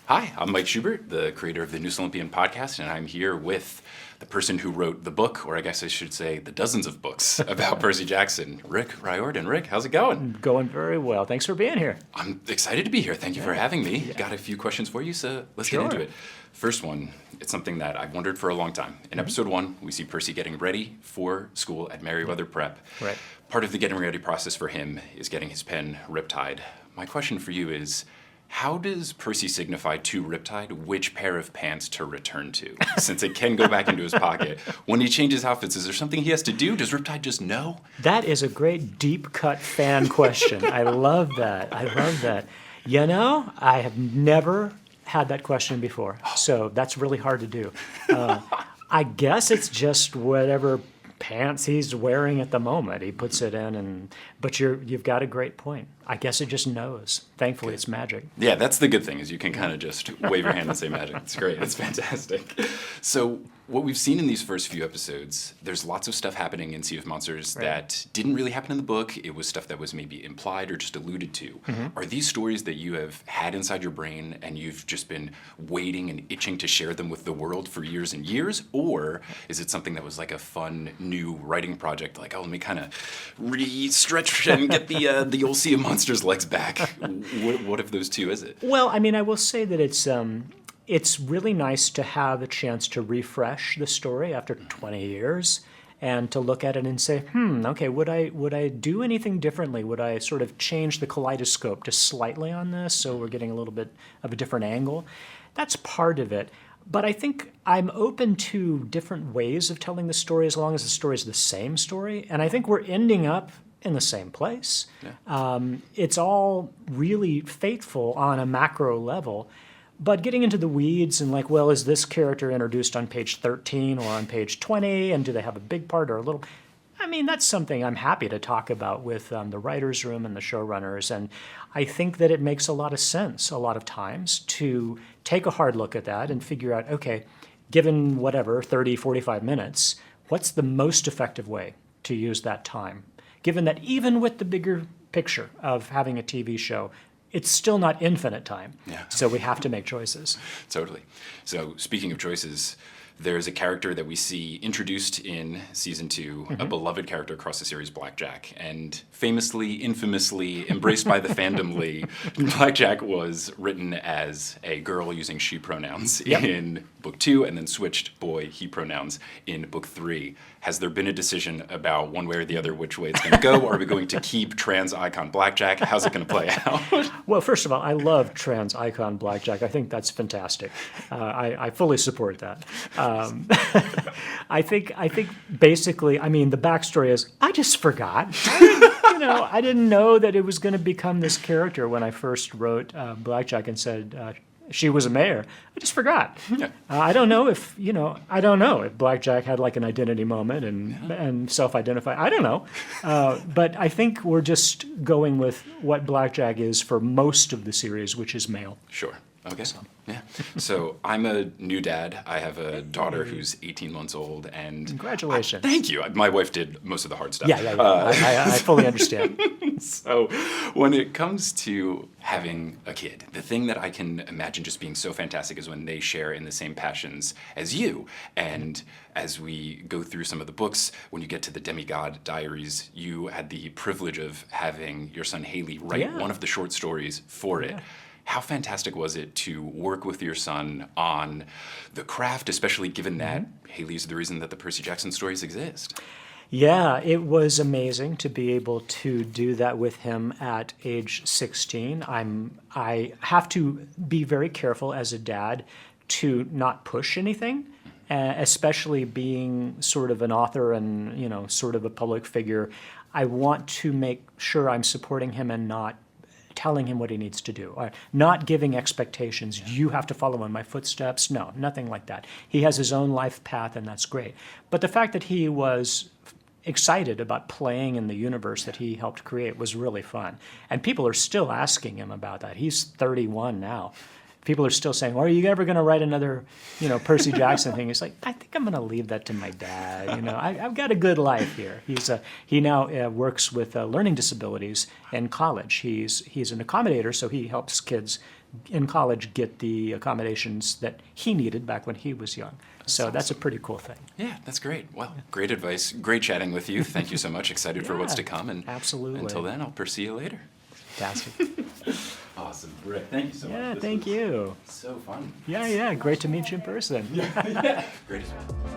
Hi, I'm Mike Schubert, the creator of the Olympian podcast, and I'm here with the person who wrote the book, or I guess I should say the dozens of books about Percy Jackson, Riordan. Rick, how's it going? Going very well. Thanks for being here. I'm excited to be here. Thank you for having me. Got a few questions for you, so let's get into it. First one, it's something that I've wondered for a long time. In episode 1, we see Percy getting ready for school at Merryweather Prep. Right. Part of the getting ready process for him is getting his pen Riptide. My question for you is, how does Percy signify to Riptide which pair of pants to return to? Since it can go back into his pocket. When he changes outfits, is there something he has to do? Does Riptide just know? That is a great deep-cut fan question. I love that. You know, I have never had that question before, so that's really hard to do. I guess it's just whatever pants he's wearing at the moment. He puts it in, but you've got a great point. I guess it just knows. Thankfully, it's magic. Yeah, that's the good thing, is you can kind of just wave your hand and say magic. It's great. It's fantastic. So what we've seen in these first few episodes, there's lots of stuff happening in Sea of Monsters that didn't really happen in the book. It was stuff that was maybe implied or just alluded to. Are these stories that you have had inside your brain and you've just been waiting and itching to share them with the world for years and years? Or is it something that was like a fun new writing project, like, oh, let me kind of re-stretch and get the old Sea of Monsters legs back? What of those two is it? Well, I mean, I will say that it's really nice to have a chance to refresh the story after 20 years and to look at it and say, okay, would I do anything differently? Would I sort of change the kaleidoscope just slightly on this so we're getting a little bit of a different angle? That's part of it. But I think I'm open to different ways of telling the story as long as the story is the same story. And I think we're ending up in the same place. Yeah. It's all really fateful on a macro level. But getting into the weeds and like, well, is this character introduced on page 13 or on page 20? And do they have a big part or a little? I mean, that's something I'm happy to talk about with the writer's room and the showrunners. And I think that it makes a lot of sense a lot of times to take a hard look at that and figure out, okay, given whatever, 30, 45 minutes, what's the most effective way to use that time? Given that even with the bigger picture of having a TV show, it's still not infinite time. Yeah. So we have to make choices. Totally. So speaking of choices, there's a character that we see introduced in season 2, a beloved character across the series, Blackjack. And famously, infamously, embraced by the fandomly, Blackjack was written as a girl using she pronouns in book 2 and then switched boy, he pronouns in book 3. Has there been a decision about one way or the other which way it's going to go? Are we going to keep trans icon Blackjack? How's it going to play out? Well, first of all, I love trans icon Blackjack. I think that's fantastic. I fully support that. I think basically, I mean, the backstory is I just forgot. I didn't know that it was going to become this character when I first wrote Blackjack and said she was a mayor. I just forgot. Yeah. I don't know if Blackjack had like an identity moment and self-identify. I don't know. But I think we're just going with what Blackjack is for most of the series, which is male. Sure. Okay. So I'm a new dad. I have a daughter who's 18 months old, and congratulations. Thank you. My wife did most of the hard stuff. Yeah. I fully understand. So when it comes to having a kid, the thing that I can imagine just being so fantastic is when they share in the same passions as you. And as we go through some of the books, when you get to the Demigod Diaries, you had the privilege of having your son Haley write one of the short stories for it. How fantastic was it to work with your son on the craft, especially given that Haley's the reason that the Percy Jackson stories exist? Yeah, it was amazing to be able to do that with him at age 16. I have to be very careful as a dad to not push anything, especially being sort of an author and, sort of a public figure. I want to make sure I'm supporting him and not telling him what he needs to do, or not giving expectations. You have to follow in my footsteps. No, nothing like that. He has his own life path, and that's great. But the fact that he was excited about playing in the universe that he helped create was really fun. And people are still asking him about that. He's 31 now. People are still saying, well, are you ever going to write another, Percy Jackson thing? He's like, I think I'm going to leave that to my dad. I've got a good life here. He now works with learning disabilities in college. He's an accommodator, so he helps kids in college get the accommodations that he needed back when he was young. So that's a pretty cool thing. Yeah, that's great. Well, great advice. Great chatting with you. Thank you so much. Excited for what's to come. And absolutely. Until then, I'll pursue you later. Fantastic. Awesome. Rick, thank you so much. Yeah, This thank was you. So fun. Yeah, great to meet you in person. Great as well.